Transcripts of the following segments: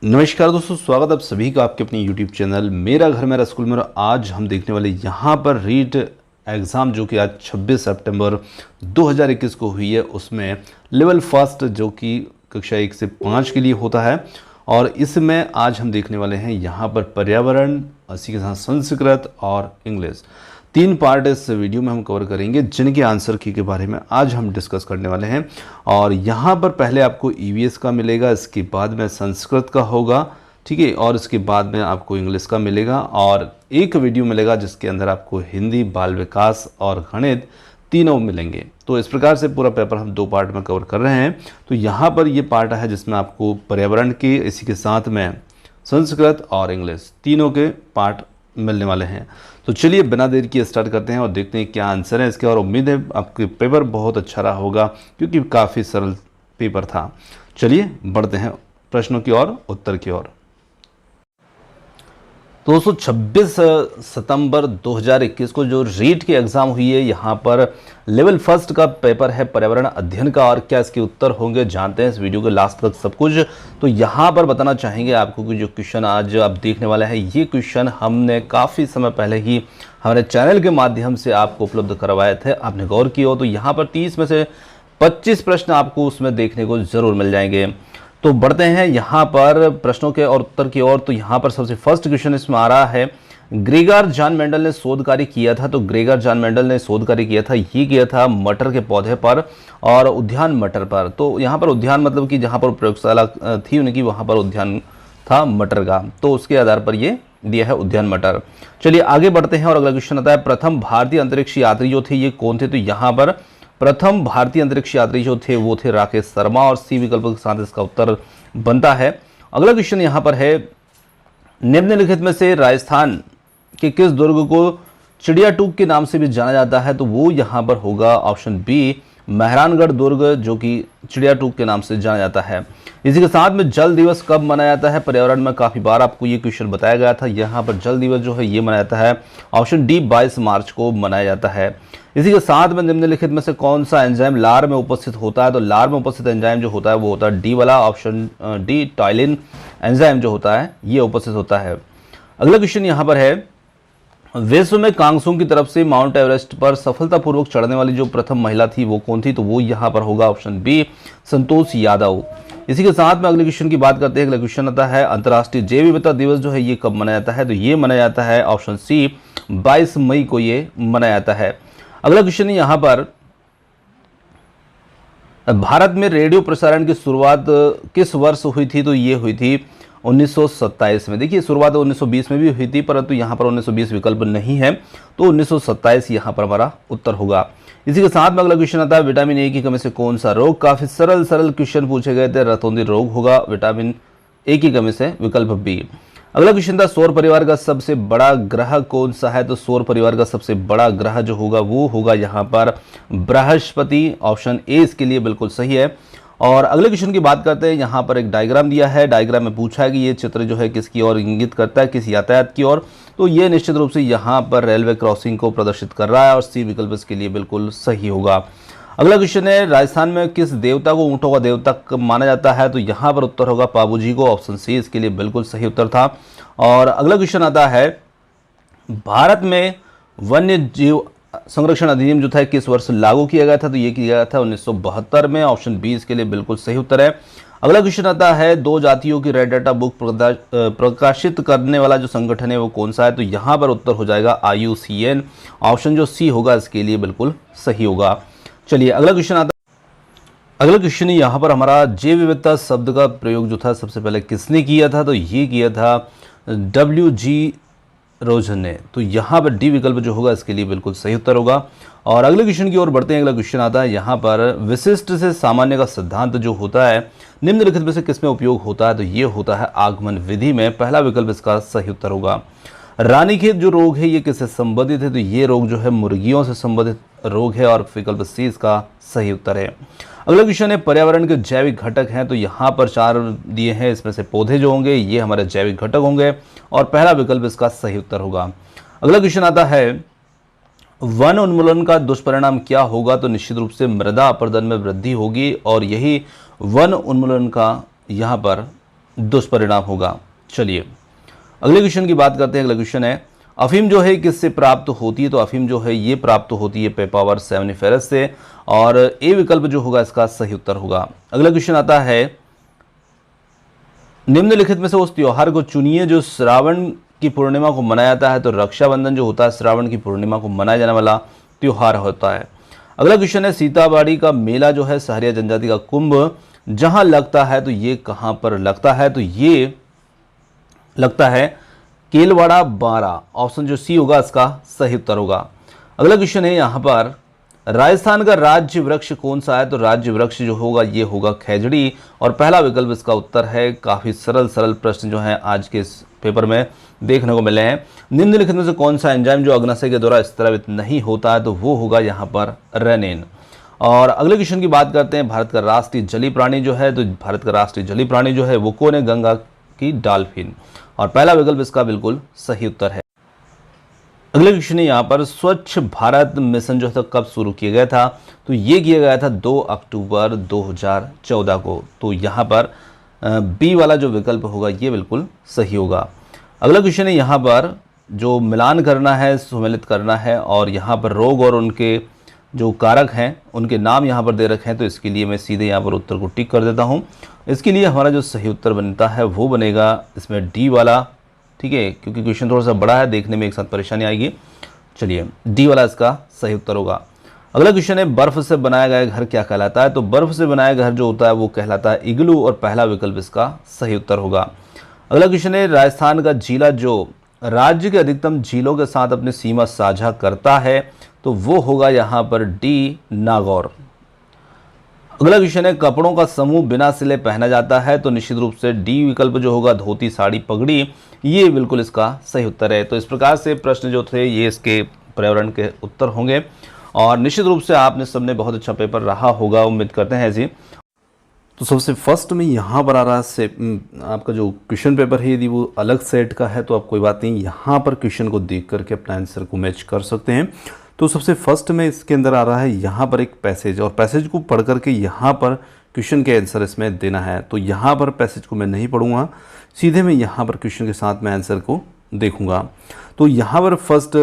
नमस्कार दोस्तों, स्वागत आप सभी का आपके अपने YouTube चैनल मेरा घर मेरा स्कूल में। आज हम देखने वाले यहाँ पर रीट एग्ज़ाम जो कि आज 26 सितंबर 2021 को हुई है, उसमें लेवल फर्स्ट जो कि कक्षा 1 से 5 के लिए होता है। और इसमें आज हम देखने वाले हैं यहाँ पर पर्यावरण, इसी के साथ संस्कृत और इंग्लिश, 3 पार्ट इस वीडियो में हम कवर करेंगे, जिनके आंसर की के बारे में आज हम डिस्कस करने वाले हैं। और यहाँ पर पहले आपको ईवीएस का मिलेगा, इसके बाद में संस्कृत का होगा, ठीक है, और इसके बाद में आपको इंग्लिश का मिलेगा, और एक वीडियो मिलेगा जिसके अंदर आपको हिंदी, बाल विकास और गणित तीनों मिलेंगे। तो इस प्रकार से पूरा पेपर हम 2 पार्ट में कवर कर रहे हैं। तो यहाँ पर ये पार्ट है जिसमें आपको पर्यावरण के, इसी के साथ में संस्कृत और इंग्लिश तीनों के पार्ट मिलने वाले हैं। तो चलिए बिना देर किए स्टार्ट करते हैं और देखते हैं क्या आंसर है इसके। और उम्मीद है आपके पेपर बहुत अच्छा रहा होगा, क्योंकि काफ़ी सरल पेपर था। चलिए बढ़ते हैं प्रश्नों की ओर, उत्तर की ओर। तो दोस्तों 26 सितंबर 2021 को जो रीट की एग्ज़ाम हुई है, यहाँ पर लेवल फर्स्ट का पेपर है पर्यावरण अध्ययन का। और क्या इसके उत्तर होंगे जानते हैं इस वीडियो के लास्ट तक सब कुछ। तो यहाँ पर बताना चाहेंगे आपको कि जो क्वेश्चन आज आप देखने वाले हैं, ये क्वेश्चन हमने काफ़ी समय पहले ही हमारे चैनल के माध्यम से आपको उपलब्ध करवाए थे। आपने गौर किया हो तो यहाँ पर 30 में से 25 प्रश्न आपको उसमें देखने को ज़रूर मिल जाएंगे। तो बढ़ते हैं यहाँ पर प्रश्नों के और उत्तर की ओर। तो यहाँ पर सबसे फर्स्ट क्वेश्चन इसमें आ रहा है, ग्रेगर जॉन मेंडल ने शोध कार्य किया था। तो ग्रेगर जॉन मेंडल ने शोध कार्य किया था, ये किया था मटर के पौधे पर और उद्यान मटर पर। तो यहाँ पर उद्यान मतलब कि जहाँ पर प्रयोगशाला थी उनकी, वहाँ पर उद्यान था मटर का, तो उसके आधार पर ये दिया है उद्यान मटर। चलिए आगे बढ़ते हैं और अगला क्वेश्चन आता है, प्रथम भारतीय अंतरिक्ष यात्री जो थे ये कौन थे। तो यहाँ पर प्रथम भारतीय अंतरिक्ष यात्री जो थे वो थे राकेश शर्मा, और सी विकल्प के साथ इसका उत्तर बनता है। अगला क्वेश्चन यहाँ पर है, निम्नलिखित में से राजस्थान के किस दुर्ग को चिड़िया टूक के नाम से भी जाना जाता है। तो वो यहाँ पर होगा ऑप्शन बी, मेहरानगढ़ दुर्ग, जो कि चिड़िया टूक के नाम से जाना जाता है। इसी के साथ में जल दिवस कब मनाया जाता है। पर्यावरण में काफ़ी बार आपको ये क्वेश्चन बताया गया था। यहाँ पर जल दिवस जो है ये मनाया जाता है, ऑप्शन डी 22 मार्च को मनाया जाता है। इसी के साथ में निम्नलिखित में से कौन सा एंजाइम लार में उपस्थित होता है। तो लार में उपस्थित एंजाइम जो होता है वो होता है डी वाला, ऑप्शन डी टाइलिन एंजाइम जो होता है ये उपस्थित होता है। अगला क्वेश्चन यहाँ पर है, विश्व में कांगसुंग की तरफ से माउंट एवरेस्ट पर सफलतापूर्वक चढ़ने वाली जो प्रथम महिला थी वो कौन थी। तो वो यहाँ पर होगा ऑप्शन बी, संतोष यादव। इसी के साथ में अगले क्वेश्चन की बात करते हैं। अगला क्वेश्चन आता है, अंतर्राष्ट्रीय जैव विविधता दिवस जो है ये कब मनाया जाता है। तो ये मनाया जाता है ऑप्शन सी, 22 मई को ये मनाया जाता है। अगला क्वेश्चन यहाँ पर, भारत में रेडियो प्रसारण की शुरुआत किस वर्ष हुई थी। तो ये हुई थी 1927 में। देखिए शुरुआत 1920 में भी हुई थी, परंतु यहाँ पर 1920 विकल्प नहीं है, तो 1927 यहाँ पर हमारा उत्तर होगा। इसी के साथ में अगला क्वेश्चन आता है, विटामिन ए की कमी से कौन सा रोग। काफी सरल क्वेश्चन पूछे गए थे, रतौंधी रोग होगा विटामिन ए की कमी से, विकल्प बी। अगला क्वेश्चन था, सौर परिवार का सबसे बड़ा ग्रह कौन सा है। तो सौर परिवार का सबसे बड़ा ग्रह जो होगा वो होगा यहाँ पर बृहस्पति, ऑप्शन ए इसके लिए बिल्कुल सही है। और अगले क्वेश्चन की बात करते हैं, यहाँ पर एक डायग्राम दिया है। डायग्राम में पूछा है कि ये चित्र जो है किसकी ओर इंगित करता है, किस यातायात की ओर। तो ये निश्चित रूप से यहाँ पर रेलवे क्रॉसिंग को प्रदर्शित कर रहा है, और सी विकल्प इसके लिए बिल्कुल सही होगा। अगला क्वेश्चन है, राजस्थान में किस देवता को ऊँटों का देवता माना जाता है। तो यहाँ पर उत्तर होगा पाबूजी को, ऑप्शन सी इसके लिए बिल्कुल सही उत्तर था। और अगला क्वेश्चन आता है, भारत में वन्य जीव संरक्षण अधिनियम जो था किस वर्ष लागू किया गया था। तो ये किया गया था 1972 में, ऑप्शन बी इसके लिए बिल्कुल सही उत्तर है। अगला क्वेश्चन आता है, 2 जातियों की रेड डाटा बुक प्रकाशित करने वाला जो संगठन है वो कौन सा है। तो यहाँ पर उत्तर हो जाएगा IUCN, ऑप्शन जो सी होगा इसके लिए बिल्कुल सही होगा। चलिए अगला क्वेश्चन आता है, अगला क्वेश्चन यहाँ पर हमारा, जैव विविधता शब्द का प्रयोग जो था सबसे पहले किसने किया था। तो ये किया था WG रोजन ने। तो यहाँ पर डी विकल्प जो होगा इसके लिए बिल्कुल सही उत्तर होगा। और अगले क्वेश्चन की ओर बढ़ते हैं। अगला क्वेश्चन आता है यहाँ पर, विशिष्ट से सामान्य का सिद्धांत जो होता है निम्नलिखित में से किसमें उपयोग होता है। तो ये होता है आगमन विधि में, पहला विकल्प इसका सही उत्तर होगा। रानीखेत जो रोग है ये किससे संबंधित है। तो ये रोग जो है मुर्गियों से संबंधित रोग है, और विकल्प सी इसका सही उत्तर है। अगला क्वेश्चन है, पर्यावरण के जैविक घटक हैं। तो यहाँ पर 4 दिए हैं, इसमें से पौधे जो होंगे ये हमारे जैविक घटक होंगे, और पहला विकल्प इसका सही उत्तर होगा। अगला क्वेश्चन आता है, वन उन्मूलन का दुष्परिणाम क्या होगा। तो निश्चित रूप से मृदा अपरदन में वृद्धि होगी, और यही वन उन्मूलन का यहाँ पर दुष्परिणाम होगा। चलिए अगले क्वेश्चन की बात करते हैं। अगला क्वेश्चन है, अफीम जो है किससे प्राप्त होती है? तो अफीम जो है ये प्राप्त होती है पेपावर सेमनिफेरस से, और ए विकल्प जो होगा इसका सही उत्तर होगा। अगला क्वेश्चन आता है, निम्नलिखित में से उस त्योहार को चुनिए जो श्रावण की पूर्णिमा को मनाया जाता है। तो रक्षाबंधन जो होता है श्रावण की पूर्णिमा को मनाया जाने वाला त्योहार होता है। अगला क्वेश्चन है, सीताबाड़ी का मेला जो है सहरिया जनजाति का कुंभ जहां लगता है तो ये कहां पर लगता है? तो ये लगता है केलवाड़ा बारा। ऑप्शन जो सी होगा इसका सही उत्तर होगा। अगला क्वेश्चन है यहाँ पर, राजस्थान का राज्य वृक्ष कौन सा है? तो राज्य वृक्ष जो होगा ये होगा खैजड़ी, और पहला विकल्प इसका उत्तर है। काफी सरल सरल प्रश्न जो है आज के इस पेपर में देखने को मिले हैं। निम्नलिखित में से कौन सा एंजाइम जो अग्नाशय के द्वारा स्रावित नहीं होता है? तो वो होगा यहाँ पर रेनिन। और अगले क्वेश्चन की बात करते हैं, भारत का राष्ट्रीय जलीय प्राणी जो है, तो भारत का राष्ट्रीय जलीय प्राणी जो है वो कौन है? गंगा की डॉल्फिन, और पहला विकल्प इसका बिल्कुल सही उत्तर है। अगले क्वेश्चन है यहाँ पर, स्वच्छ भारत मिशन जो था कब शुरू किया गया था? तो ये किया गया था 2 अक्टूबर 2014 को। तो यहाँ पर बी वाला जो विकल्प होगा ये बिल्कुल सही होगा। अगला क्वेश्चन है यहाँ पर, जो मिलान करना है, सुमेलित करना है, और यहाँ पर रोग और उनके जो कारक हैं उनके नाम यहाँ पर दे रखे हैं। तो इसके लिए मैं सीधे यहाँ पर उत्तर को टिक कर देता हूँ। इसके लिए हमारा जो सही उत्तर बनता है वो बनेगा इसमें डी वाला, ठीक है, क्योंकि क्वेश्चन थोड़ा सा बड़ा है, देखने में एक साथ परेशानी आएगी। चलिए डी वाला इसका सही उत्तर होगा। अगला क्वेश्चन है, बर्फ से बनाया गया घर क्या कहलाता है? तो बर्फ से बनाया घर जो होता है वो कहलाता है इग्लू, और पहला विकल्प इसका सही उत्तर होगा। अगला क्वेश्चन है, राजस्थान का जिला जो राज्य के अधिकतम झीलों के साथ अपनी सीमा साझा करता है, तो वो होगा यहाँ पर डी नागौर। अगला क्वेश्चन है, कपड़ों का समूह बिना सिले पहना जाता है? तो निश्चित रूप से डी विकल्प जो होगा धोती, साड़ी, पगड़ी, ये बिल्कुल इसका सही उत्तर है। तो इस प्रकार से प्रश्न जो थे ये इसके पर्यावरण के उत्तर होंगे, और निश्चित रूप से आपने सबने बहुत अच्छा पेपर रहा होगा, उम्मीद करते हैं ऐसी। तो सबसे फर्स्ट में यहाँ पर आ रहा है आपका जो क्वेश्चन पेपर है, यदि वो अलग सेट का है तो आप कोई बात नहीं, यहाँ पर क्वेश्चन को देख करके अपना आंसर को मैच कर सकते हैं। तो सबसे फर्स्ट में इसके अंदर आ रहा है यहाँ पर एक पैसेज, और पैसेज को पढ़ करके यहाँ पर क्वेश्चन के आंसर इसमें देना है। तो यहाँ पर पैसेज को मैं नहीं पढ़ूंगा, सीधे मैं यहाँ पर क्वेश्चन के साथ मैं आंसर को देखूंगा। तो यहाँ पर फर्स्ट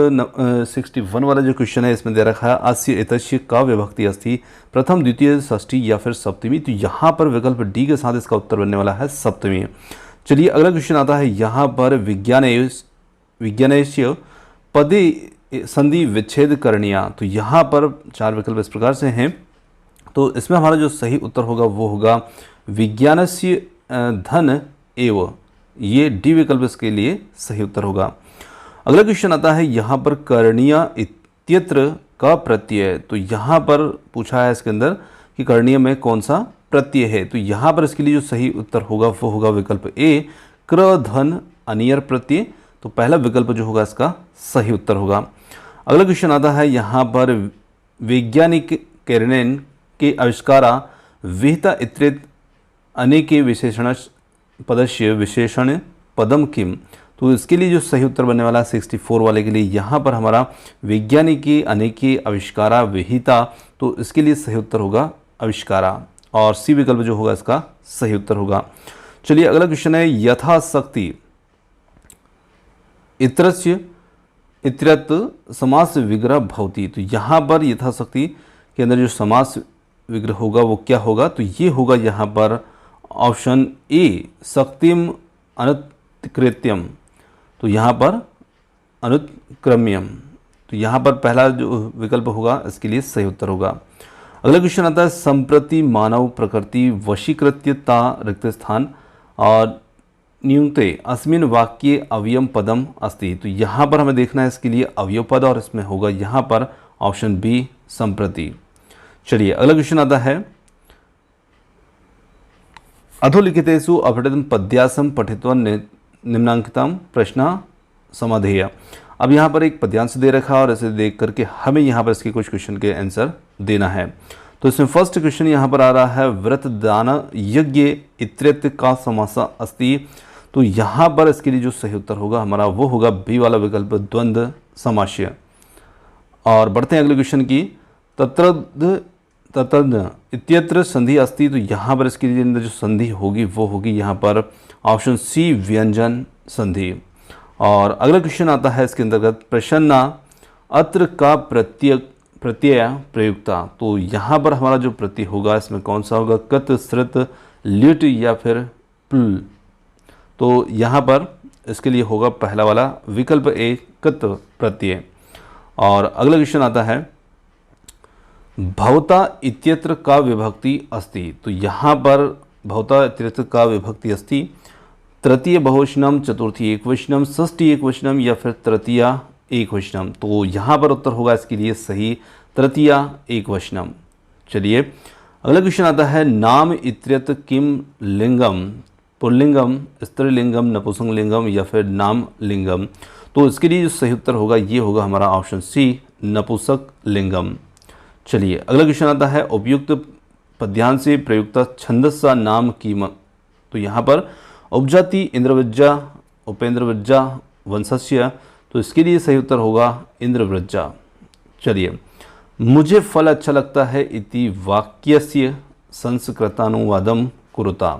61 वाला जो क्वेश्चन है इसमें दे रखा है, अस्य एतस्य का विभक्ति अस्ति, प्रथम, द्वितीय, षष्ठी या फिर सप्तमी। तो यहाँ पर विकल्प डी के साथ इसका उत्तर बनने वाला है सप्तमी। चलिए अगला क्वेश्चन आता है यहाँ पर, विज्ञानेश्य पदे संधि विच्छेद करणीया। तो यहाँ पर 4 विकल्प इस प्रकार से हैं। तो इसमें हमारा जो सही उत्तर होगा वो होगा विज्ञानस्य धन एव, ये डी विकल्प इसके लिए सही उत्तर होगा। अगला क्वेश्चन आता है यहाँ पर, करणीय इत्यत्र का प्रत्यय। तो यहाँ पर पूछा है इसके अंदर कि करणीय में कौन सा प्रत्यय है? तो यहाँ पर इसके लिए जो सही उत्तर होगा वो होगा विकल्प ए, क्र धन अनियर प्रत्यय। तो पहला विकल्प जो होगा इसका सही उत्तर होगा। अगला क्वेश्चन आता है यहाँ पर, वैज्ञानिक कैरेनेन के आविष्कारा विहिता इत्रेत अनेके विशेषण पदस्य विशेषण पदम किम। तो इसके लिए जो सही उत्तर बनने वाला है 64 वाले के लिए, यहाँ पर हमारा वैज्ञानिकी अनेके आविष्कारा विहिता, तो इसके लिए सही उत्तर होगा आविष्कारा, और सी विकल्प जो होगा इसका सही उत्तर होगा। चलिए अगला क्वेश्चन है, यथाशक्ति इतरस्य इतरत समास विग्रह भवति। तो यहाँ पर यथाशक्ति के अंदर जो समास विग्रह होगा वो क्या होगा? तो ये होगा यहाँ पर ऑप्शन ए, शक्तिम अनुत्कृत्यम। तो यहाँ पर अनुत्क्रम्यम, तो यहाँ पर पहला जो विकल्प होगा इसके लिए सही उत्तर होगा। अगला क्वेश्चन आता है, संप्रति मानव प्रकृति वशीकृत्यता रिक्त स्थान और नियुक्ते अस्मिन वाक्ये अवयव पदम अस्ति। तो यहाँ पर हमें देखना है इसके लिए अवयव पद, और इसमें होगा यहाँ पर ऑप्शन बी संप्रति। चलिए अगला क्वेश्चन आता है, अधोलिखितेषु अपठितं पद्यासं पठित्वा निम्नांकितं प्रश्न समाधेय। अब यहाँ पर एक पद्यांश दे रखा है, और इसे देख करके हमें यहाँ पर इसके कुछ क्वेश्चन के आंसर देना है। तो इसमें फर्स्ट क्वेश्चन यहाँ पर आ रहा है, व्रत दान यज्ञ इत्यत्र का समास अस्ति। तो यहाँ पर इसके लिए जो सही उत्तर होगा हमारा वो होगा बी वाला विकल्प, द्वंद्व समास्य। और बढ़ते हैं अगले क्वेश्चन की, ततन इत्यत्र संधि अस्ति, तो यहाँ पर इसके अंदर जो संधि होगी वो होगी यहाँ पर ऑप्शन सी व्यंजन संधि। और अगला क्वेश्चन आता है इसके अंतर्गत प्रश्ना अत्र का प्रत्यय प्रयुक्ता, तो यहाँ पर हमारा जो प्रत्यय होगा इसमें कौन सा होगा, कत, श्रुत, ल्युट या फिर प्ल। तो यहाँ पर इसके लिए होगा पहला वाला विकल्प ए कत प्रत्यय। और अगला क्वेश्चन आता है भवता इत्यत्र का विभक्ति अस्ति, तो यहाँ पर भवता इत्यत्र का विभक्ति अस्ति, तृतीय बहुवचनम, चतुर्थी एकवचनम, षष्ठी एकवचनम या फिर तृतीया एकवचनम। तो यहाँ पर उत्तर होगा इसके लिए सही तृतीया एकवचनम। चलिए अगला क्वेश्चन आता है नाम इत्यत्र किम लिंगम, पुल्लिंगम, स्त्रीलिंगम, नपुंसकलिंगम या फिर नाम लिंगम। तो इसके लिए जो सही उत्तर होगा ये होगा हमारा ऑप्शन सी नपुंसक लिंगम। चलिए अगला क्वेश्चन आता है उपयुक्त पद्यांश से प्रयुक्त छंदस्सा नाम कीमत, तो यहाँ पर उपजाति इंद्रवज्जा, उपेंद्रवज्जा, वंशस्य, तो इसके लिए सही उत्तर होगा इंद्रवज्जा। चलिए मुझे फल अच्छा लगता है इति वाक्यस्य संस्कृतानुवादम कुरुता,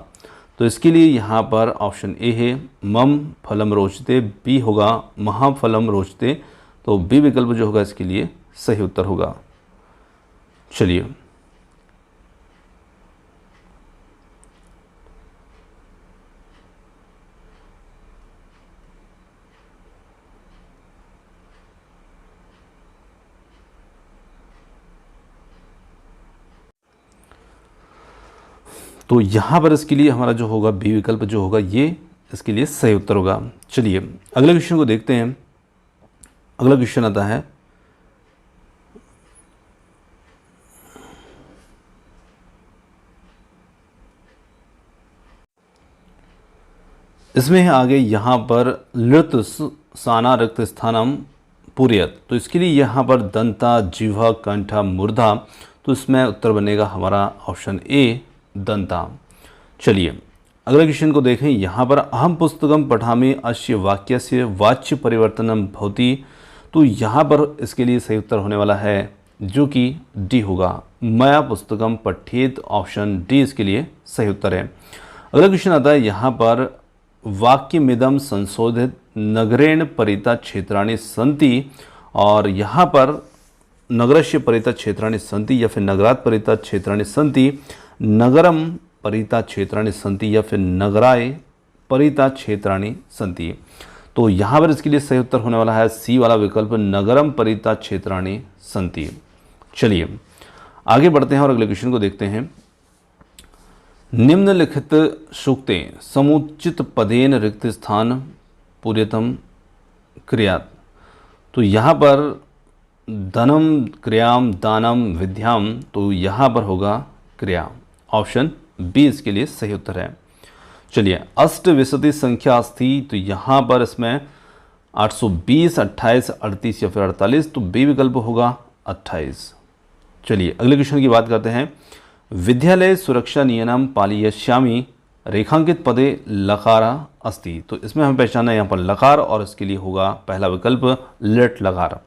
तो इसके लिए यहाँ पर ऑप्शन ए है मम फलम रोचते, बी होगा महाफलम रोचते, तो बी विकल्प जो होगा इसके लिए सही उत्तर होगा। चलिए तो यहाँ पर इसके लिए हमारा जो होगा बी विकल्प जो होगा ये इसके लिए सही उत्तर होगा। चलिए अगले क्वेश्चन को देखते हैं। अगला क्वेश्चन आता है इसमें है आगे यहाँ पर लृत साना रक्त स्थानम पुर्यत, तो इसके लिए यहाँ पर दंता, जिह्वा, कंठा, मूर्धा, तो इसमें उत्तर बनेगा हमारा ऑप्शन ए दंता। चलिए अगले क्वेश्चन को देखें। यहाँ पर अहम पुस्तकम पठामि अस्य वाक्यस्य वाच्य परिवर्तनम भवति, तो यहाँ पर इसके लिए सही उत्तर होने वाला है जो कि डी होगा मया पुस्तकम पठेत, ऑप्शन डी इसके लिए सही उत्तर है। अगला क्वेश्चन आता है यहाँ पर वाक्यमिदम संशोधित नगरेण परिता क्षेत्राणि सन्ति, और यहाँ पर नगरस्य परिता क्षेत्राणि सन्ति या फिर नगरात् परिता क्षेत्राणि सन्ति, नगरम परिता क्षेत्राणि सन्ति या फिर नगराय परिता क्षेत्राणि सन्ति। तो यहाँ पर इसके लिए सही उत्तर होने वाला है सी वाला विकल्प नगरम परिता क्षेत्राणि सन्ति। चलिए आगे बढ़ते हैं और अगले क्वेश्चन को देखते हैं। निम्नलिखित सूक्तें समुचित पदेन रिक्त स्थान पूर्यतम क्रियात्, तो यहाँ पर धनम क्रियाम दानम विद्याम, तो यहाँ पर होगा क्रिया, ऑप्शन बी इसके लिए सही उत्तर है। चलिए अष्टविंशति संख्या अस्ति, तो यहाँ पर इसमें 820, 28, 38 या फिर 48, तो बी विकल्प होगा 28। चलिए अगले क्वेश्चन की बात करते हैं। विद्यालय सुरक्षा नियमम पालयिष्यामि रेखांकित पदे लकारा अस्ति, तो इसमें हमें पहचानना है यहाँ पर लकार और इसके लिए होगा पहला विकल्प लट लकार।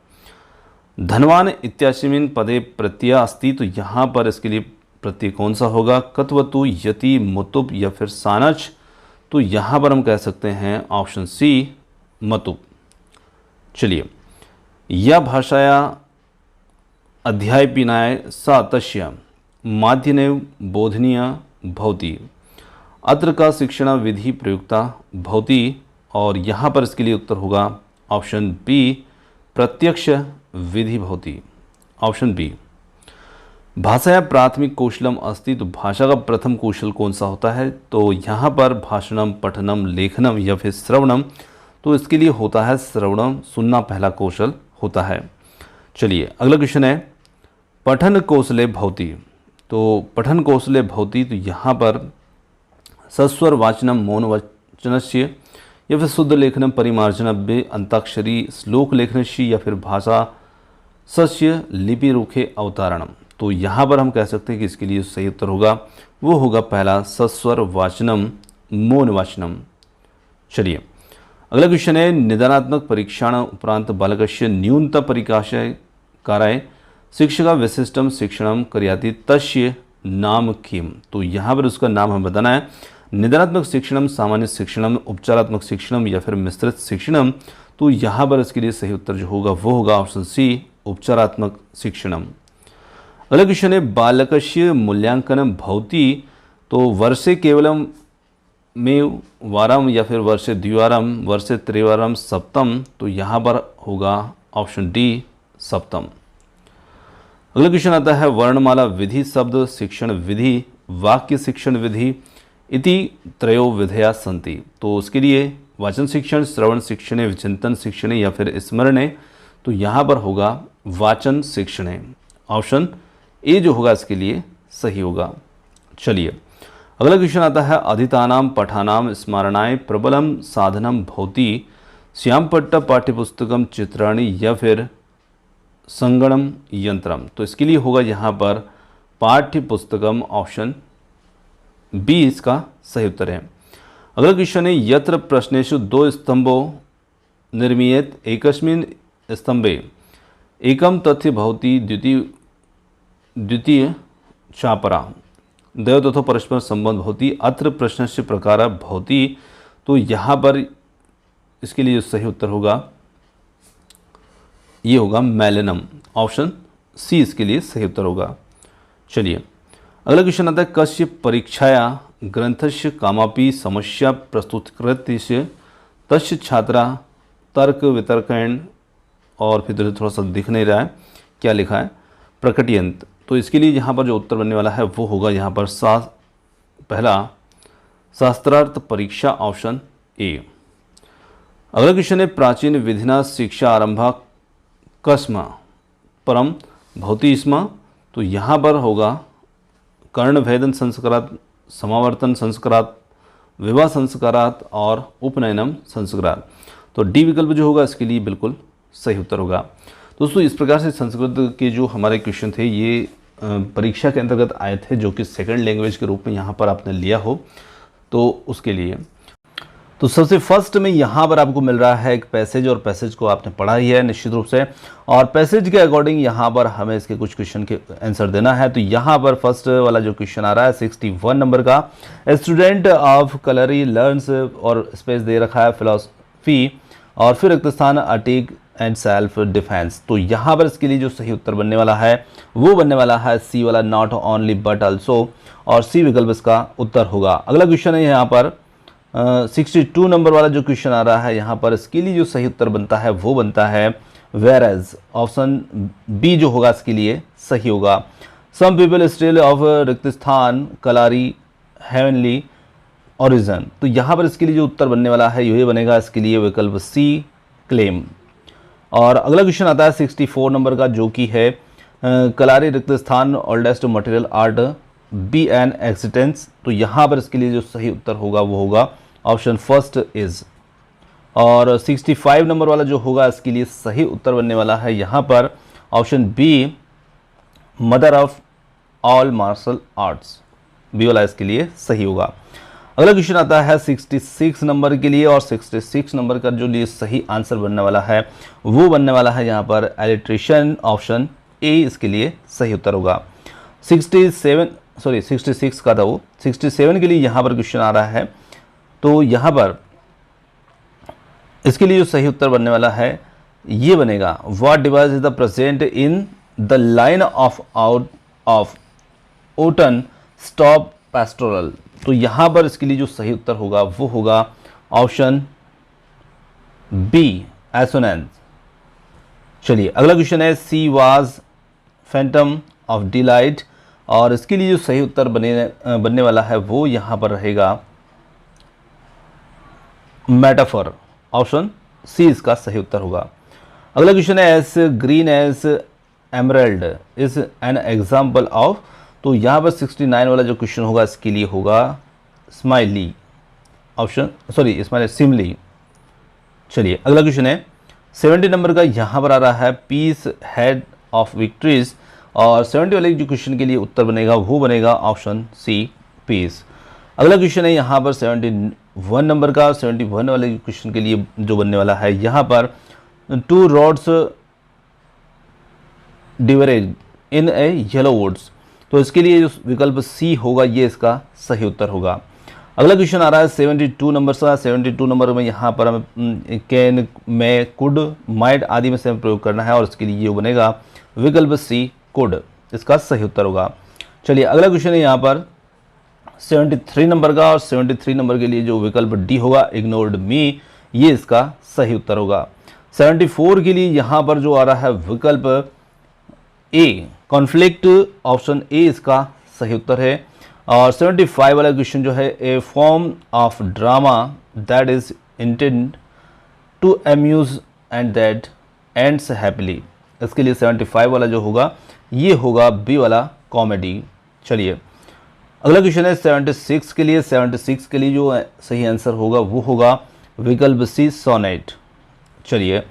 धनवान इत्यास्मिन् पदे प्रत्यय अस्ति, तो यहाँ पर इसके लिए प्रत्यय कौन सा होगा, कत्वतु, यति, मुतुब या फिर सानच, तो यहाँ पर हम कह सकते हैं ऑप्शन सी मतुब। चलिए या भाषाया अध्याय पिनाय सा तस्य माध्यनेव बोधनीय भवति, अत्र का शिक्षण विधि प्रयुक्ता भवति, और यहाँ पर इसके लिए उत्तर होगा ऑप्शन बी प्रत्यक्ष विधि भवति, ऑप्शन बी। भाषाया प्राथमिक कौशलम अस्ति, तो भाषा का प्रथम कौशल कौन सा होता है, तो यहाँ पर भाषणम, पठनम, लेखनम या फिर श्रवणम, तो इसके लिए होता है श्रवणम, सुनना पहला कौशल होता है। चलिए अगला क्वेश्चन है पठन कौशले भवति, तो पठन कौशले भवति, तो यहाँ पर सस्वर वाचनम मौन वचनस्य या फिर शुद्ध लेखनम परिमार्जनव्य अंताक्षरी श्लोक लेखनस्य या फिर भाषा सस्य लिपि रूखे अवतारणम, तो यहाँ पर हम कह सकते हैं कि इसके लिए सही उत्तर होगा वो होगा पहला सस्वर वाचनम मौन वाचनम। चलिए अगला क्वेश्चन है निदानात्मक परीक्षण उपरांत बालकस्य न्यूनतम परिकाशय कराय शिक्षका विशिष्टम शिक्षणम कर्याति तस्य नाम किम। तो यहाँ पर उसका नाम हमें बताना है। निदानात्मक शिक्षणम, सामान्य शिक्षणम, उपचारात्मक शिक्षणम या फिर मिश्रित शिक्षणम। तो यहाँ पर इसके लिए सही उत्तर जो होगा वो होगा ऑप्शन सी, उपचारात्मक शिक्षणम। अगला क्वेश्चन है बालकस्य मूल्यांकन भवति। तो वर्षे केवलम में वारम या फिर वर्षे द्विवारम, वर्षे त्रिवारम, सप्तम। तो यहाँ पर होगा ऑप्शन डी, सप्तम। अगला क्वेश्चन आता है वर्णमाला विधि शब्द शिक्षण विधि, वाक्य शिक्षण विधि इति त्रयो विधया सन्ति। तो उसके लिए वाचन शिक्षण, श्रवण शिक्षण, विचिंतन शिक्षण या फिर स्मरण। तो यहाँ पर होगा वाचन शिक्षण। ऑप्शन ए जो होगा इसके लिए सही होगा। चलिए अगला क्वेश्चन आता है अधीतानाम पठानाम स्मरणाय प्रबलम साधनम भवति श्यामपट्ट पाठ्यपुस्तकम चित्राणि या फिर संगणम यंत्रम। तो इसके लिए होगा यहाँ पर पाठ्य पुस्तकम, ऑप्शन बी इसका सही उत्तर है। अगला क्वेश्चन है यत्र प्रश्नेषु दो स्तंभो निर्मीयेत एकस्मिन् स्तंभे एकम तथ्य भवति द्वितीय चापरा द्वयो तथो परस्पर संबंध भवति अत्र प्रश्नस्य प्रकार भवति। तो यहाँ पर इसके लिए जो सही उत्तर होगा ये होगा मेलेनम, ऑप्शन सी इसके लिए सही उत्तर होगा। चलिए अगला क्वेश्चन आता है कस्य परीक्षाया ग्रंथस्य कामापि समस्या प्रस्तुतकृत्य तस्य छात्रा तर्क वितर्कण, और फिर थोड़ा सा दिख नहीं रहा है क्या लिखा है, प्रकटयंत। तो इसके लिए यहाँ पर जो उत्तर बनने वाला है वो होगा यहाँ पर पहला शास्त्रार्थ परीक्षा, ऑप्शन ए। अगला क्वेश्चन है प्राचीन विधिना शिक्षा आरंभा कस्म परम भवति स्म। तो यहाँ पर होगा कर्ण भेदन संस्कारात, समावर्तन संस्कारात, विवाह संस्कारात और उपनयनम संस्कारात। तो डी विकल्प जो होगा इसके लिए बिल्कुल सही उत्तर होगा। दोस्तों इस प्रकार से संस्कृत के जो हमारे क्वेश्चन थे ये परीक्षा के अंतर्गत आए थे, जो कि सेकंड लैंग्वेज के रूप में यहाँ पर आपने लिया हो तो उसके लिए। तो सबसे फर्स्ट में यहाँ पर आपको मिल रहा है एक पैसेज, और पैसेज को आपने पढ़ा ही है निश्चित रूप से, और पैसेज के अकॉर्डिंग यहाँ पर हमें इसके कुछ क्वेश्चन के आंसर देना है। तो यहाँ पर फर्स्ट वाला जो क्वेश्चन आ रहा है 61 नंबर का, स्टूडेंट ऑफ कलरी लर्न्स, और स्पेस दे रखा है फिलॉसफी, और फिर रिक्त स्थान अटैक एंड सेल्फ डिफेंस। तो यहाँ पर इसके लिए जो सही उत्तर बनने वाला है वो बनने वाला है सी वाला, नॉट ओनली बट ऑल्सो, और सी विकल्प इसका उत्तर होगा। अगला क्वेश्चन है यहाँ पर 62 नंबर वाला जो क्वेश्चन आ रहा है यहाँ पर इसके लिए जो सही उत्तर बनता है वो बनता है वेयर एज, ऑप्शन बी जो होगा इसके लिए सही होगा। सम पीपल स्टिल ऑफ रिक्त स्थान कलारी हेवनली ओरिजन। तो यहाँ पर इसके लिए जो उत्तर बनने वाला है ये बनेगा इसके लिए विकल्प सी, क्लेम। और अगला क्वेश्चन आता है 64 नंबर का, जो कि है कलारी रिक्त स्थान oldest martial art be in existence. तो यहाँ पर इसके लिए जो सही उत्तर होगा वो होगा ऑप्शन फर्स्ट इज। और 65 नंबर वाला जो होगा इसके लिए सही उत्तर बनने वाला है यहाँ पर option B, mother of all martial arts, B वाला इसके लिए सही होगा। अगला क्वेश्चन आता है 66 नंबर के लिए, और 66 नंबर का जो लिए सही आंसर बनने वाला है वो बनने वाला है यहाँ पर इलेक्ट्रिशियन, ऑप्शन ए इसके लिए सही उत्तर होगा। 66 का था वो, 67 के लिए यहाँ पर क्वेश्चन आ रहा है। तो यहाँ पर इसके लिए जो सही उत्तर बनने वाला है ये बनेगा what device is the present in the line of out of Orton stop pastoral. तो यहाँ पर इसके लिए जो सही उत्तर होगा वो होगा ऑप्शन बी, एसोनेंस। चलिए अगला क्वेश्चन है she was Phantom of delight, और इसके लिए जो सही उत्तर बनने वाला है वो यहाँ पर रहेगा मेटाफर, ऑप्शन सी इसका सही उत्तर होगा। अगला क्वेश्चन है as green as emerald is an example of. तो यहाँ पर 69 वाला जो क्वेश्चन होगा इसके लिए होगा स्माइली, ऑप्शन स्माइली सिमली। चलिए अगला क्वेश्चन है 70 नंबर का, यहाँ पर आ रहा है पीस हेड ऑफ विक्ट्रीज, और 70 वाले जो क्वेश्चन के लिए उत्तर बनेगा वो बनेगा ऑप्शन सी, पीस। अगला क्वेश्चन है यहाँ पर 71 नंबर का, 71 वाले क्वेश्चन के लिए जो बनने वाला है यहाँ पर two roads diverge in a yellow woods. तो इसके लिए जो विकल्प सी होगा ये इसका सही उत्तर होगा। अगला क्वेश्चन आ रहा है 72 नंबर का। 72 नंबर में यहाँ पर हमें कैन, मे, कुड, माइट आदि में से हमें प्रयोग करना है और इसके लिए ये बनेगा विकल्प सी कुड, इसका सही उत्तर होगा। चलिए अगला क्वेश्चन है यहाँ पर 73 नंबर का, और 73 नंबर के लिए जो विकल्प डी होगा इग्नोर्ड मी, ये इसका सही उत्तर होगा। 74 के लिए यहाँ पर जो आ रहा है विकल्प ए कॉन्फ्लिक्ट, ऑप्शन ए इसका सही उत्तर है। और 75 वाला क्वेश्चन जो है a form of drama that is intend to amuse and that ends happily, इसके लिए 75 वाला जो होगा ये होगा बी वाला कॉमेडी। चलिए अगला क्वेश्चन है 76 के लिए। 76 के लिए जो सही आंसर होगा वो होगा विकल्प सी सोनेट। चलिए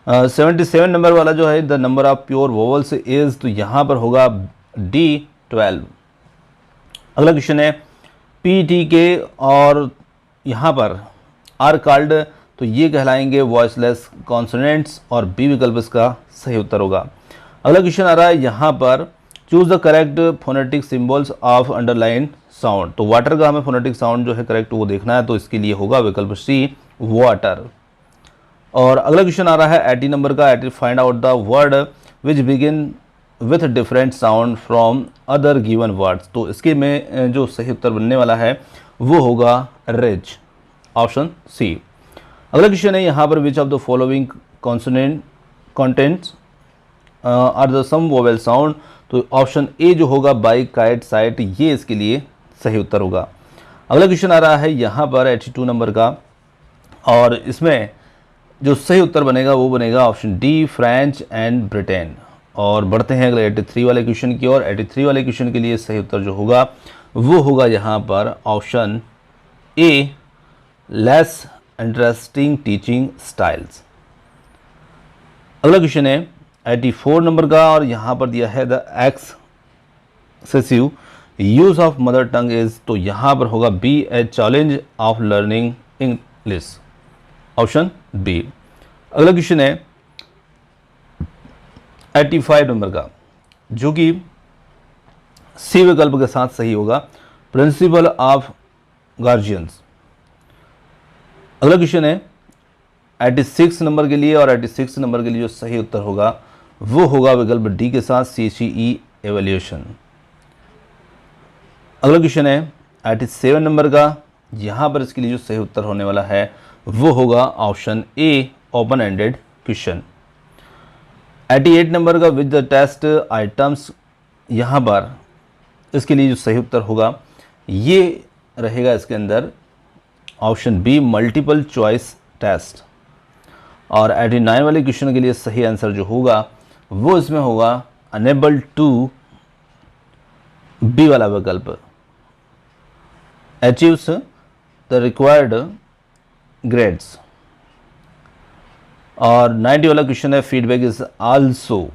77 नंबर वाला जो है the number of pure vowels is, तो यहाँ पर होगा डी 12। अगला क्वेश्चन है पी टी के और यहाँ पर आर कॉल्ड, तो ये कहलाएंगे वॉइसलेस कॉन्सोनेंट्स और बी विकल्प इसका सही उत्तर होगा। अगला क्वेश्चन आ रहा है यहाँ पर choose the correct phonetic symbols of underline sound, तो वाटर का हमें फोनेटिक साउंड जो है करेक्ट वो देखना है, तो इसके लिए होगा विकल्प सी वाटर। और अगला क्वेश्चन आ रहा है 80 नंबर का। Find out the word which begin with different sound from other given words, तो इसके में जो सही उत्तर बनने वाला है वो होगा रिच, ऑप्शन सी। अगला क्वेश्चन है यहाँ पर which of the following consonant contents are the some vowel sound, तो ऑप्शन ए जो होगा बाई, काइट, साइट, ये इसके लिए सही उत्तर होगा। अगला क्वेश्चन आ रहा है यहाँ पर 82 नंबर का, और इसमें जो सही उत्तर बनेगा वो बनेगा option D French and Britain. और बढ़ते हैं अगले 83 वाले क्वेश्चन की ओर। 83 वाले क्वेश्चन के लिए सही उत्तर जो होगा वो होगा यहाँ पर option A less interesting teaching styles. अगला क्वेश्चन है 84 नंबर का, और यहाँ पर दिया है the excessive use of mother tongue is, तो यहाँ पर होगा B a challenge of learning English, option B. अगला क्वेश्चन है 85 नंबर का, जो कि सी विकल्प के साथ सही होगा, प्रिंसिपल ऑफ गार्जियंस। अगला क्वेश्चन है 86 नंबर के लिए, और 86 नंबर के लिए जो सही उत्तर होगा वो होगा विकल्प डी के साथ CCE एवेल्यूशन। अगला क्वेश्चन है 87 नंबर का, यहाँ पर इसके लिए जो सही उत्तर होने वाला है वो होगा option A open ended question. 88 number का विद द टेस्ट आइटम्स, यहाँ पर इसके लिए जो सही उत्तर होगा ये रहेगा इसके अंदर option B multiple choice test. और 89 वाले क्वेश्चन के लिए सही आंसर जो होगा वो इसमें होगा अनेबल टू, बी वाला विकल्प, अचीव्स द रिक्वायर्ड ग्रेड्स। और 90 वाला क्वेश्चन है फीडबैक इज आल्सो,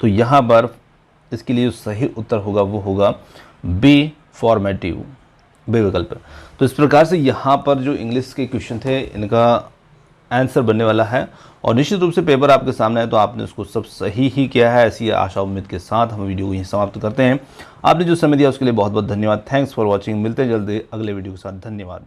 तो यहाँ पर इसके लिए सही उत्तर होगा वो होगा बी फॉर्मेटिव, बी विकल्प। तो इस प्रकार से यहाँ पर जो इंग्लिश के क्वेश्चन थे इनका आंसर बनने वाला है, और निश्चित रूप से पेपर आपके सामने है तो आपने उसको सब सही ही किया है। ऐसी आशा उम्मीद के साथ हम वीडियो को यहीं समाप्त करते हैं। आपने जो समय दिया उसके लिए बहुत बहुत धन्यवाद। Thanks for watching. मिलते हैं जल्दी अगले वीडियो के साथ। धन्यवाद।